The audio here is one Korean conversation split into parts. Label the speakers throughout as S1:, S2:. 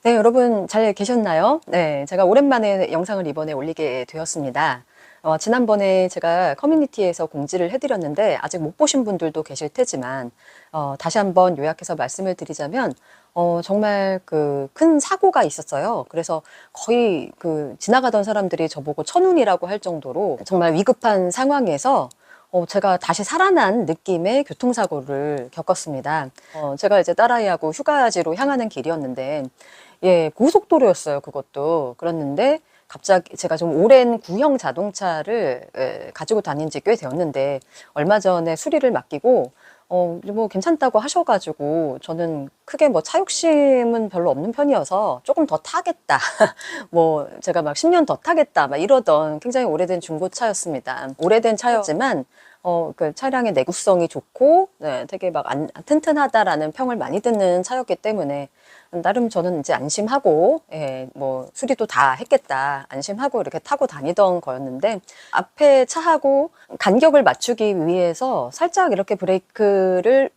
S1: 네, 여러분 잘 계셨나요? 네, 제가 오랜만에 영상을 이번에 올리게 되었습니다. 지난번에 제가 커뮤니티에서 공지를 해드렸는데 아직 못 보신 분들도 계실 테지만 다시 한번 요약해서 말씀을 드리자면 정말 그 큰 사고가 있었어요. 그래서 거의 그 지나가던 사람들이 저보고 천운이라고 할 정도로 정말 위급한 상황에서 제가 다시 살아난 느낌의 교통사고를 겪었습니다. 제가 이제 딸아이하고 휴가지로 향하는 길이었는데, 예, 고속도로였어요, 그것도. 그랬는데, 갑자기 제가 좀 오랜 구형 자동차를 가지고 다닌 지 꽤 되었는데, 얼마 전에 수리를 맡기고, 뭐 괜찮다고 하셔가지고, 저는 크게 뭐 차 욕심은 별로 없는 편이어서 조금 더 타겠다. 뭐 제가 막 10년 더 타겠다 막 이러던 굉장히 오래된 중고차였습니다. 오래된 차였지만 그 차량의 내구성이 좋고 네, 되게 막 튼튼하다라는 평을 많이 듣는 차였기 때문에 나름 저는 이제 안심하고 예, 뭐 수리도 다 했겠다 안심하고 이렇게 타고 다니던 거였는데 앞에 차하고 간격을 맞추기 위해서 살짝 이렇게 브레이크를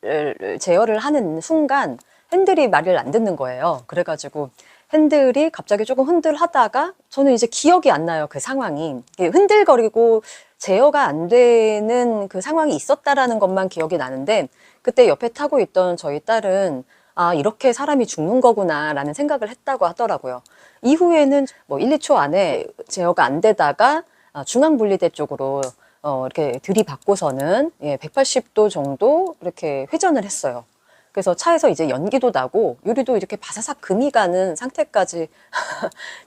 S1: 제어를 하는 순간 핸들이 말을 안 듣는 거예요. 그래가지고 핸들이 갑자기 조금 흔들하다가 저는 이제 기억이 안 나요. 그 상황이. 흔들거리고 제어가 안 되는 그 상황이 있었다라는 것만 기억이 나는데 그때 옆에 타고 있던 저희 딸은 아, 이렇게 사람이 죽는 거구나 라는 생각을 했다고 하더라고요. 이후에는 뭐 1, 2초 안에 제어가 안 되다가 중앙분리대 쪽으로 이렇게 들이받고서는 180도 정도 이렇게 회전을 했어요. 그래서 차에서 이제 연기도 나고 유리도 이렇게 바사삭 금이 가는 상태까지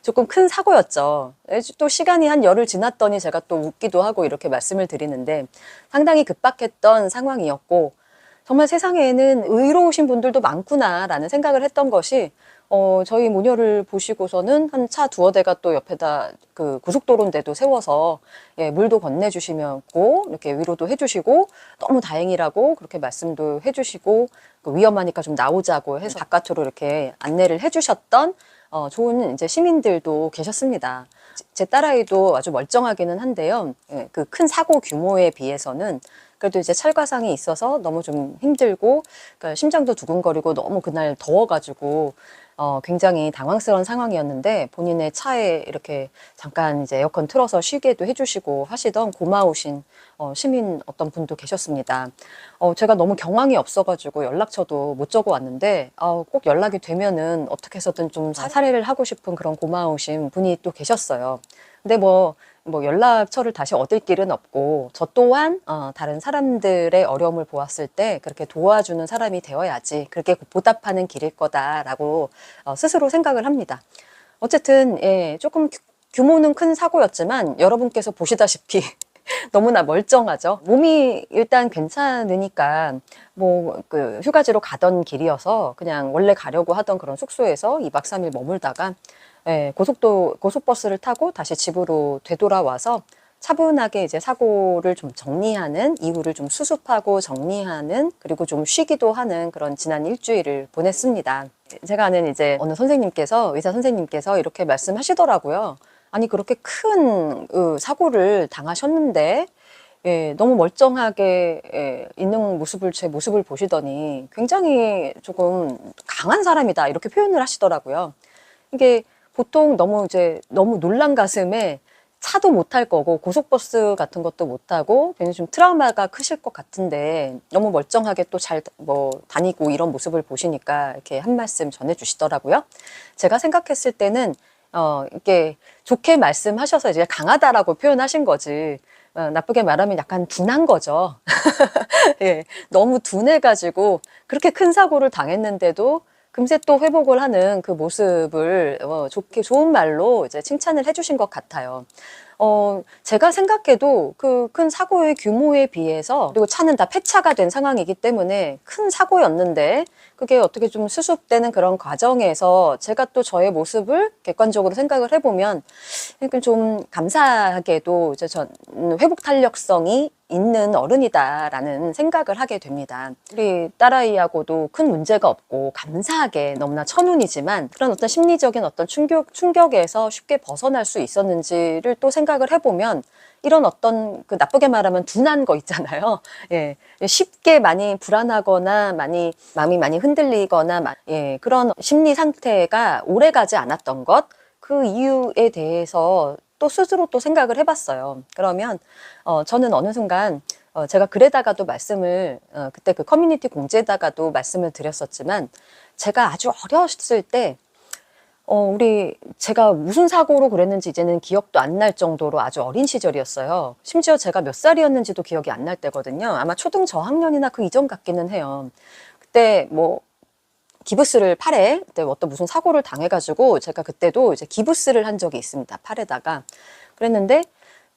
S1: 조금 큰 사고였죠. 또 시간이 한 열흘 지났더니 제가 또 웃기도 하고 이렇게 말씀을 드리는데 상당히 급박했던 상황이었고 정말 세상에는 의로우신 분들도 많구나라는 생각을 했던 것이 저희 모녀를 보시고서는 한 차 두어 대가 또 옆에다 그 고속도로인데도 세워서 예, 물도 건네주시고 이렇게 위로도 해주시고 너무 다행이라고 그렇게 말씀도 해주시고 그 위험하니까 좀 나오자고 해서 바깥으로 이렇게 안내를 해주셨던 좋은 이제 시민들도 계셨습니다. 제 딸아이도 아주 멀쩡하기는 한데요. 예, 그 큰 사고 규모에 비해서는 그래도 이제 찰과상이 있어서 너무 좀 힘들고 그러니까 심장도 두근거리고 너무 그날 더워가지고 굉장히 당황스러운 상황이었는데 본인의 차에 이렇게 잠깐 이제 에어컨 틀어서 쉬게도 해주시고 하시던 고마우신 시민 어떤 분도 계셨습니다. 제가 너무 경황이 없어가지고 연락처도 못 적어 왔는데 꼭 연락이 되면은 어떻게 해서든 좀 사례를 하고 싶은 그런 고마우신 분이 또 계셨어요. 근데 뭐 연락처를 다시 얻을 길은 없고 저 또한 다른 사람들의 어려움을 보았을 때 그렇게 도와주는 사람이 되어야지 그렇게 보답하는 길일 거다라고 스스로 생각을 합니다. 어쨌든 예, 조금 규모는 큰 사고였지만 여러분께서 보시다시피 너무나 멀쩡하죠. 몸이 일단 괜찮으니까 뭐 그 휴가지로 가던 길이어서 그냥 원래 가려고 하던 그런 숙소에서 2박 3일 머물다가 예, 고속버스를 타고 다시 집으로 되돌아와서 차분하게 이제 사고를 좀 정리하는 이유를 좀 수습하고 정리하는 그리고 좀 쉬기도 하는 그런 지난 일주일을 보냈습니다. 제가 아는 이제 어느 선생님께서 의사 선생님께서 이렇게 말씀하시더라고요. 아니 그렇게 큰 사고를 당하셨는데 예, 너무 멀쩡하게 있는 모습을 제 모습을 보시더니 굉장히 조금 강한 사람이다 이렇게 표현을 하시더라고요. 이게 보통 너무 놀란 가슴에 차도 못 탈 거고 고속버스 같은 것도 못 타고 괜히 좀 트라우마가 크실 것 같은데 너무 멀쩡하게 또 잘 뭐 다니고 이런 모습을 보시니까 이렇게 한 말씀 전해 주시더라고요. 제가 생각했을 때는 이렇게 좋게 말씀하셔서 이제 강하다라고 표현하신 거지 나쁘게 말하면 약간 둔한 거죠. 예, 너무 둔해가지고 그렇게 큰 사고를 당했는데도 금세 또 회복을 하는 그 모습을 좋게 좋은 말로 이제 칭찬을 해주신 것 같아요. 제가 생각해도 그 큰 사고의 규모에 비해서 그리고 차는 다 폐차가 된 상황이기 때문에 큰 사고였는데 그게 어떻게 좀 수습되는 그런 과정에서 제가 또 저의 모습을 객관적으로 생각을 해보면 좀 감사하게도 이제 전 회복 탄력성이 있는 어른이다라는 생각을 하게 됩니다. 우리 딸아이하고도 큰 문제가 없고 감사하게 너무나 천운이지만 그런 어떤 심리적인 어떤 충격에서 쉽게 벗어날 수 있었는지를 또 생각을 해보면 이런 어떤 그 나쁘게 말하면 둔한 거 있잖아요. 예, 쉽게 많이 불안하거나 마음이 많이 흔들리거나 그런 심리 상태가 오래 가지 않았던 것, 그 이유에 대해서 또 스스로 또 생각을 해봤어요. 그러면 저는 어느 순간 제가 글에다가도 말씀을 그때 그 커뮤니티 공지에다가도 말씀을 드렸었지만 제가 아주 어렸을 때 제가 무슨 사고로 그랬는지 이제는 기억도 안 날 정도로 아주 어린 시절이었어요. 심지어 제가 몇 살이었는지도 기억이 안 날 때거든요. 아마 초등 저학년이나 그 이전 같기는 해요. 그때 뭐 기부스를 팔에 그때 어떤 무슨 사고를 당해가지고 제가 그때도 이제 기부스를 한 적이 있습니다. 팔에다가. 그랬는데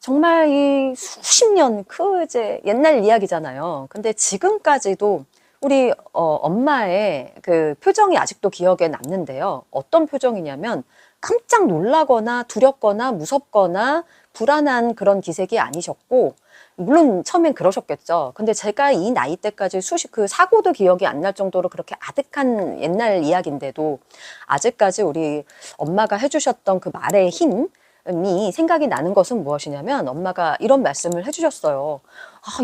S1: 정말 이 수십 년 이제 옛날 이야기잖아요. 근데 지금까지도 우리 엄마의 그 표정이 아직도 기억에 남는데요. 어떤 표정이냐면 깜짝 놀라거나 두렵거나 무섭거나 불안한 그런 기색이 아니셨고, 물론 처음엔 그러셨겠죠. 근데 제가 이 나이 때까지 그 사고도 기억이 안 날 정도로 그렇게 아득한 옛날 이야기인데도 아직까지 우리 엄마가 해주셨던 그 말의 힘이 생각이 나는 것은 무엇이냐면 엄마가 이런 말씀을 해주셨어요.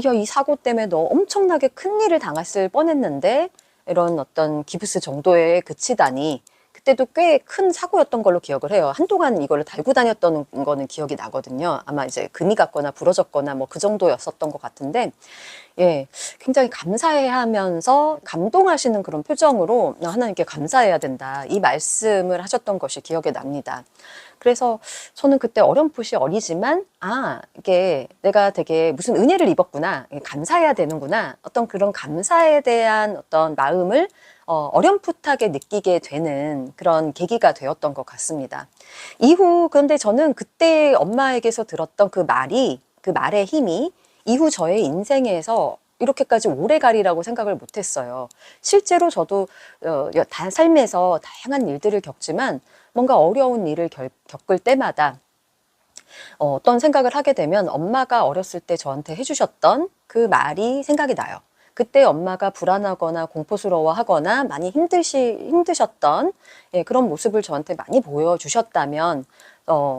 S1: 야, 이 사고 때문에 너 엄청나게 큰 일을 당했을 뻔했는데 이런 어떤 기부스 정도에 그치다니. 그때도 꽤 큰 사고였던 걸로 기억을 해요. 한동안 이거를 달고 다녔던 거는 기억이 나거든요. 아마 이제 금이 갔거나 부러졌거나 뭐 그 정도였었던 것 같은데, 예, 굉장히 감사해하면서 감동하시는 그런 표정으로 하나님께 감사해야 된다. 이 말씀을 하셨던 것이 기억에 납니다. 그래서 저는 그때 어렴풋이 어리지만, 이게 내가 되게 무슨 은혜를 입었구나. 감사해야 되는구나. 어떤 그런 감사에 대한 어떤 마음을 어렴풋하게 느끼게 되는 그런 계기가 되었던 것 같습니다. 그런데 저는 그때 엄마에게서 들었던 그 말의 힘이 이후 저의 인생에서 이렇게까지 오래 가리라고 생각을 못했어요. 실제로 저도 삶에서 다양한 일들을 겪지만 뭔가 어려운 일을 겪을 때마다 어떤 생각을 하게 되면 엄마가 어렸을 때 저한테 해주셨던 그 말이 생각이 나요. 그때 엄마가 불안하거나 공포스러워하거나 많이 힘드셨던 그런 모습을 저한테 많이 보여주셨다면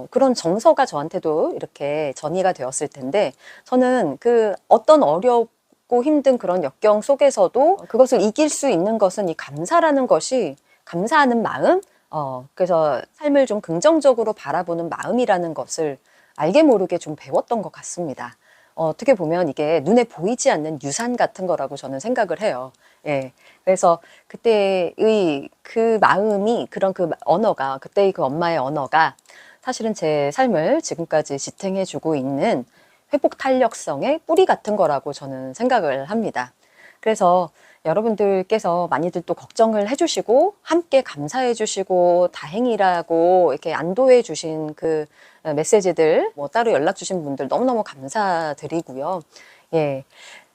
S1: 그런 정서가 저한테도 이렇게 전이가 되었을 텐데, 저는 그 어떤 어렵고 힘든 그런 역경 속에서도 그것을 이길 수 있는 것은 이 감사라는 것이, 감사하는 마음, 그래서 삶을 좀 긍정적으로 바라보는 마음이라는 것을 알게 모르게 좀 배웠던 것 같습니다. 어떻게 보면 이게 눈에 보이지 않는 유산 같은 거라고 저는 생각을 해요. 예. 그래서 그때의 그 마음이, 그런 그 언어가, 그때의 그 엄마의 언어가 사실은 제 삶을 지금까지 지탱해주고 있는 회복 탄력성의 뿌리 같은 거라고 저는 생각을 합니다. 그래서 여러분들께서 많이들 또 걱정을 해주시고 함께 감사해 주시고 다행이라고 이렇게 안도해 주신 그 메시지들, 뭐 따로 연락 주신 분들 너무너무 감사드리고요. 예,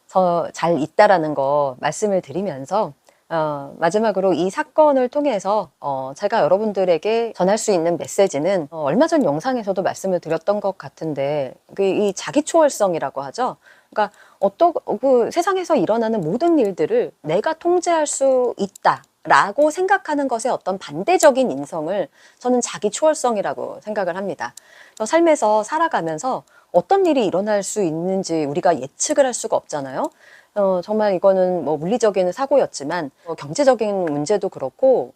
S1: 저 잘 있다라는 거 말씀을 드리면서 마지막으로 이 사건을 통해서 제가 여러분들에게 전할 수 있는 메시지는 얼마 전 영상에서도 말씀을 드렸던 것 같은데, 이 자기 초월성이라고 하죠. 그러니까 그 세상에서 일어나는 모든 일들을 내가 통제할 수 있다라고 생각하는 것의 어떤 반대적인 인성을 저는 자기 초월성이라고 생각을 합니다. 삶에서 살아가면서 어떤 일이 일어날 수 있는지 우리가 예측을 할 수가 없잖아요. 정말 이거는 뭐 물리적인 사고였지만 경제적인 문제도 그렇고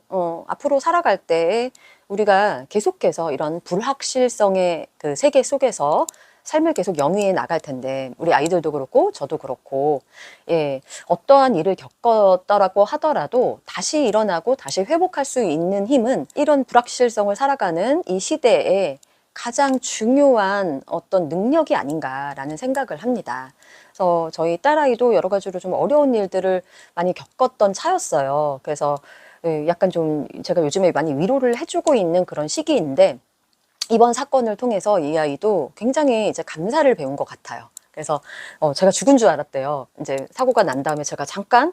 S1: 앞으로 살아갈 때에 우리가 계속해서 이런 불확실성의 그 세계 속에서 삶을 계속 영위해 나갈 텐데, 우리 아이들도 그렇고 저도 그렇고, 예, 어떠한 일을 겪었더라고 하더라도 다시 일어나고 다시 회복할 수 있는 힘은 이런 불확실성을 살아가는 이 시대에 가장 중요한 어떤 능력이 아닌가라는 생각을 합니다. 그래서 저희 딸아이도 여러 가지로 좀 어려운 일들을 많이 겪었던 차였어요. 그래서 약간 좀 제가 요즘에 많이 위로를 해주고 있는 그런 시기인데, 이번 사건을 통해서 이 아이도 굉장히 이제 감사를 배운 것 같아요. 그래서 제가 죽은 줄 알았대요. 이제 사고가 난 다음에 제가 잠깐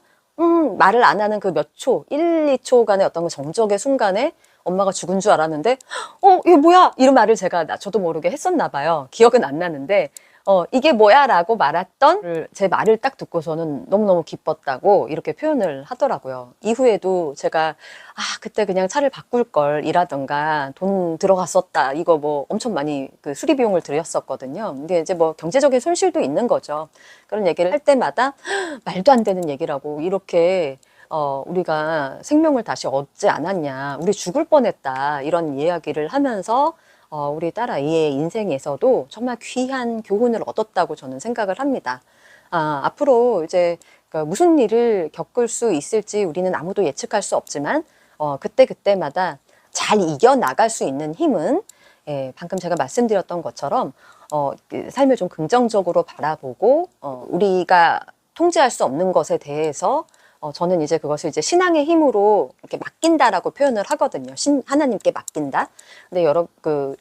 S1: 말을 안 하는 그 몇 초, 1, 2초간의 어떤 그 정적의 순간에 엄마가 죽은 줄 알았는데 이거 뭐야? 이런 말을 저도 모르게 했었나 봐요. 기억은 안 나는데 이게 뭐야? 라고 말했던 제 말을 딱 듣고서는 너무너무 기뻤다고 이렇게 표현을 하더라고요. 이후에도 제가, 그때 그냥 차를 바꿀 걸 이라던가 돈 들어갔었다. 이거 뭐 엄청 많이 그 수리 비용을 들였었거든요. 근데 이제 뭐 경제적인 손실도 있는 거죠. 그런 얘기를 할 때마다 말도 안 되는 얘기라고 이렇게 우리가 생명을 다시 얻지 않았냐. 우리 죽을 뻔했다. 이런 이야기를 하면서 우리 딸아이의 인생에서도 정말 귀한 교훈을 얻었다고 저는 생각을 합니다. 앞으로 이제 무슨 일을 겪을 수 있을지 우리는 아무도 예측할 수 없지만, 그때그때마다 잘 이겨나갈 수 있는 힘은, 방금 제가 말씀드렸던 것처럼, 그 삶을 좀 긍정적으로 바라보고, 우리가 통제할 수 없는 것에 대해서 저는 이제 그것을 이제 신앙의 힘으로 이렇게 맡긴다라고 표현을 하거든요. 하나님께 맡긴다. 근데 여러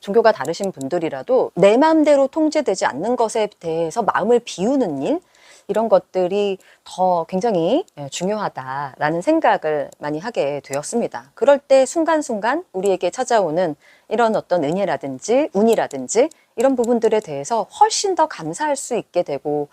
S1: 종교가 다르신 분들이라도 내 마음대로 통제되지 않는 것에 대해서 마음을 비우는 일, 이런 것들이 더 굉장히 중요하다라는 생각을 많이 하게 되었습니다. 그럴 때 순간순간 우리에게 찾아오는 이런 어떤 은혜라든지 운이라든지 이런 부분들에 대해서 훨씬 더 감사할 수 있게 되고,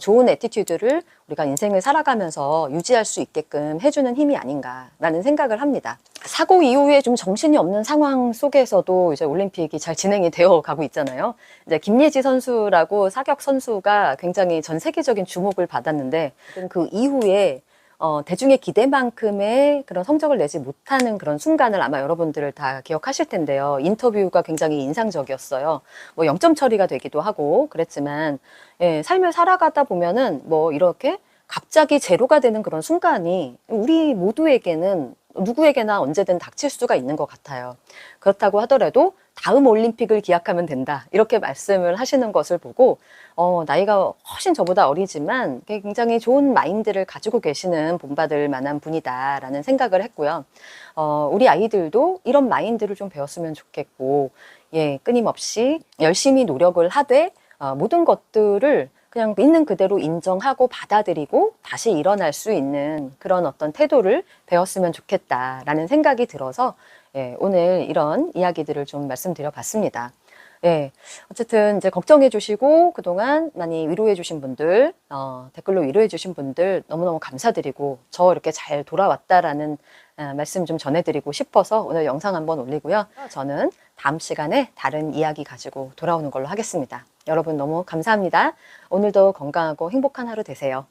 S1: 좋은 애티튜드를 우리가 인생을 살아가면서 유지할 수 있게끔 해주는 힘이 아닌가라는 생각을 합니다. 사고 이후에 좀 정신이 없는 상황 속에서도 이제 올림픽이 잘 진행이 되어 가고 있잖아요. 이제 김예지 선수라고 사격 선수가 굉장히 전 세계적인 주목을 받았는데, 그 이후에 대중의 기대만큼의 그런 성적을 내지 못하는 그런 순간을 아마 여러분들을 다 기억하실 텐데요. 인터뷰가 굉장히 인상적이었어요. 뭐 0점 처리가 되기도 하고 그랬지만, 삶을 살아가다 보면은 뭐 이렇게 갑자기 제로가 되는 그런 순간이 우리 모두에게는 누구에게나 언제든 닥칠 수가 있는 것 같아요. 그렇다고 하더라도 다음 올림픽을 기약하면 된다. 이렇게 말씀을 하시는 것을 보고, 나이가 훨씬 저보다 어리지만 굉장히 좋은 마인드를 가지고 계시는 본받을 만한 분이다라는 생각을 했고요. 우리 아이들도 이런 마인드를 좀 배웠으면 좋겠고, 끊임없이 열심히 노력을 하되, 모든 것들을 그냥 있는 그대로 인정하고 받아들이고 다시 일어날 수 있는 그런 어떤 태도를 배웠으면 좋겠다라는 생각이 들어서 오늘 이런 이야기들을 좀 말씀드려 봤습니다. 어쨌든 이제 걱정해 주시고 그동안 많이 위로해 주신 분들, 댓글로 위로해 주신 분들 너무너무 감사드리고, 저 이렇게 잘 돌아왔다라는 말씀 좀 전해드리고 싶어서 오늘 영상 한번 올리고요. 저는 다음 시간에 다른 이야기 가지고 돌아오는 걸로 하겠습니다. 여러분 너무 감사합니다. 오늘도 건강하고 행복한 하루 되세요.